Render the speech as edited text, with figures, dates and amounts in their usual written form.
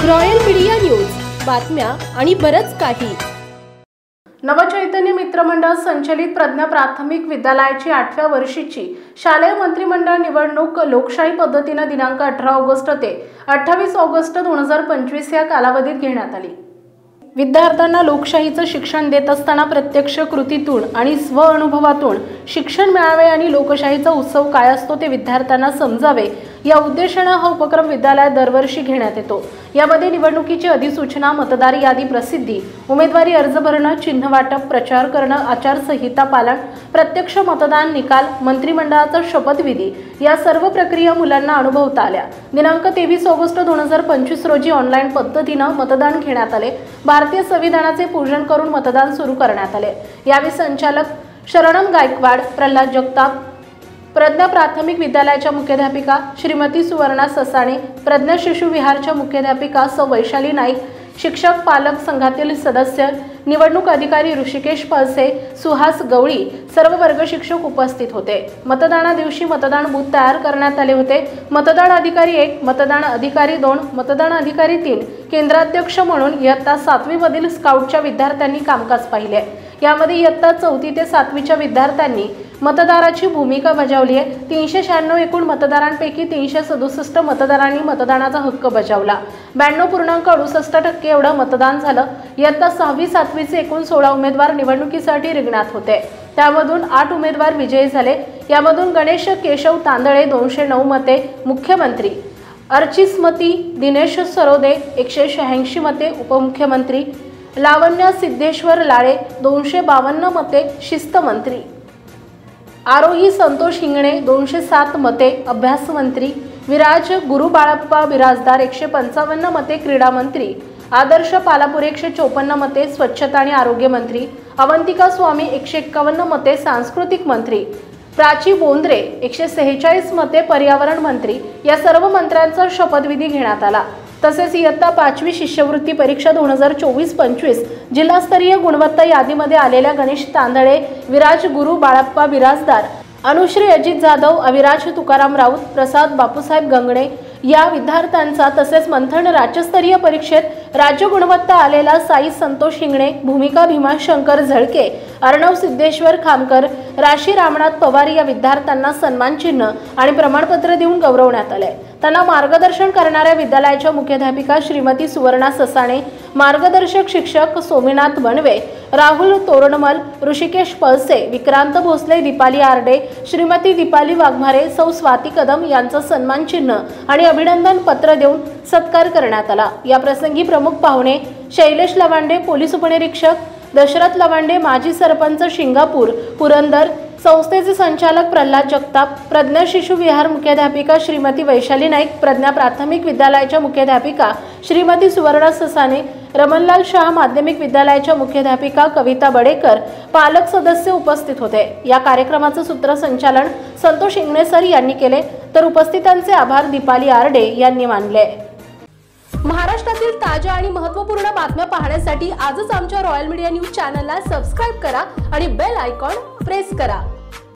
Royal media news, बातम्या आणि बरंच काही। नवचैतन्य मित्रमंडळ संचलित प्रज्ञा प्राथमिक विद्यालयाची 8व्या वर्षीची शालेय मंत्रिमंडळ निवडणूक लोकशाही पद्धतीने दिनांक 18 ऑगस्ट ते 28 ऑगस्ट 2025 या कालावधीत घेण्यात आली। विद्यार्थ्यांना लोकशाहीचं शिक्षण देत असताना प्रत्यक्ष कृतीतून आणि स्व अनुभवातून शिक्षण मिळावे आणि लोकशाहीचा उत्सव काय असतो ते विद्यार्थ्यांना समजावे या उद्देशाने हा उपक्रम विद्यालयात दरवर्षी घेण्यात येतो। यामध्ये निवडणुकीची अधिसूचना, मतदार यादी प्रसिद्धी, उमेदवारी अर्ज भरणं, चिन्ह वाटप, प्रचार करणं, आचारसंहिता पालन, प्रत्यक्ष मतदान, निकाल, मंत्रिमंडळाचा शपथविधी या सर्व प्रक्रिया मुलांना अनुभवता आल्या। दिनांक 23 ऑगस्ट 2025 रोजी ऑनलाईन पद्धतीने मतदान घेण्यात आले। भारतीय संविधानाचे पूजन करून मतदान सुरू करण्यात आले। यावेळी संचालक शरणम गायकवाड, प्रल्हाद जगताप, प्रज्ञा प्राथमिक विद्यालयाच्या मुख्याध्यापिका श्रीमती सुवर्णा ससाणे, प्रज्ञा शिशु विहारच्या मुख्याध्यापिका सौ वैशाली नाईक, शिक्षक पालक संघातील सदस्य, निवडणूक अधिकारी ऋषिकेश पळसे, सुहास गवळी, सर्व वर्ग शिक्षक उपस्थित होते। मतदाना दिवशी मतदान बूथ तयार करण्यात आले होते। मतदान अधिकारी 1, मतदान अधिकारी 2, मतदान अधिकारी 3, केंद्राध्यक्ष म्हणून इयत्ता 7वी मधील स्काउटच्या विद्यार्थ्यांनी कामकाज पाहिले। यामध्ये इयत्ता 4थी ते 7वीच्या विद्यार्थ्यांनी मतदाराची भूमिका बजावली आहे। 396 एकूण मतदारांपैकी 367 मतदारांनी मतदानाचा हक्क बजावला। 92.68% एवढं मतदान झालं। इयत्ता 6वी 7वीचे एकूण 16 उमेदवार निवडणुकीसाठी रिंगणात होते। त्यामधून 8 उमेदवार विजयी झाले। यामधून गणेश केशव तांदळे 209 मते मुख्यमंत्री, अर्चिस्मती दिनेश सरोदे 186 मते उपमुख्यमंत्री, लावण्या सिद्धेश्वर लाळे 252 मते शिस्तमंत्री, आरोही संतोष हिंगणे 207 मते अभ्यास मंत्री, विराज गुरु बाळप्पा बिराजदार 155 मते क्रीडा मंत्री, आदर्श पालापूर 154 मते स्वच्छता आणि आरोग्य मंत्री, अवंतिका स्वामी 151 मते सांस्कृतिक मंत्री, प्राची बोंद्रे 146 मते पर्यावरण मंत्री या सर्व मंत्र्यांचा शपथविधी घेण्यात आला। तसेच इयत्ता 5वी शिष्यवृत्ती परीक्षा 2024-25 जिल्हास्तरीय गुणवत्ता यादीमध्ये आलेल्या गणेश तांदळे, विराज गुरु बाळप्पा बिराजदार, अनुश्री अजित जाधव, अविराज तुकाराम राऊत, प्रसाद बापूसाहेब गंगणे या विद्यार्थ्यांचा, तसेच मंथन राज्यस्तरीय परीक्षेत राज्य गुणवत्ता आलेला साई संतोष हिंगणे, भूमिका भीमाशंकर झळके, अर्णव सिद्धेश्वर खामकर, राशी रामनाथ पवार या विद्यार्थ्यांना सन्मान चिन्ह आणि प्रमाणपत्र देऊन गौरवण्यात आले। त्यांना मार्गदर्शन करणाऱ्या विद्यालयाच्या मुख्याध्यापिका श्रीमती सुवर्णा ससाणे, मार्गदर्शक शिक्षक सोमीनाथ बनवे, राहुल तोरणमल, ऋषिकेश पळसे, विक्रांत भोसले, दीपाली आरडे, श्रीमती दीपाली वाघमारे, सौ स्वाती कदम यांचा सन्मान चिन्ह आणि अभिनंदन पत्र देऊन सत्कार करण्यात आला। या प्रसंगी प्रमुख पाहुणे शैलेश लवांडे, पोलीस उपनिरीक्षक दशरथ लवांडे, माजी सरपंच शिंगापूर पुरंदर, संस्थेचे संचालक प्रल्हाद जगताप, प्रज्ञा शिशु विहार मुख्याध्यापिका श्रीमती वैशाली नाईक, प्रज्ञा प्राथमिक विद्यालयाच्या मुख्याध्यापिका श्रीमती सुवर्णा ससाणे, रमणलाल शाह माध्यमिक विद्यालयाच्या मुख्याध्यापिका कविता बडेकर, पालक सदस्य उपस्थित होते। या कार्यक्रमाचे सूत्रसंचालन संतोष इंगणे सर यांनी केले, तर उपस्थितांचे आभार दीपाली आरडे यांनी मानले। महाराष्ट्रातील ताज्या आणि महत्त्वपूर्ण बातम्या पाहण्यासाठी आजच आमच्या रॉयल मीडिया न्यूज चॅनलला सबस्क्राइब करा आणि बेल आयकॉन प्रेस करा।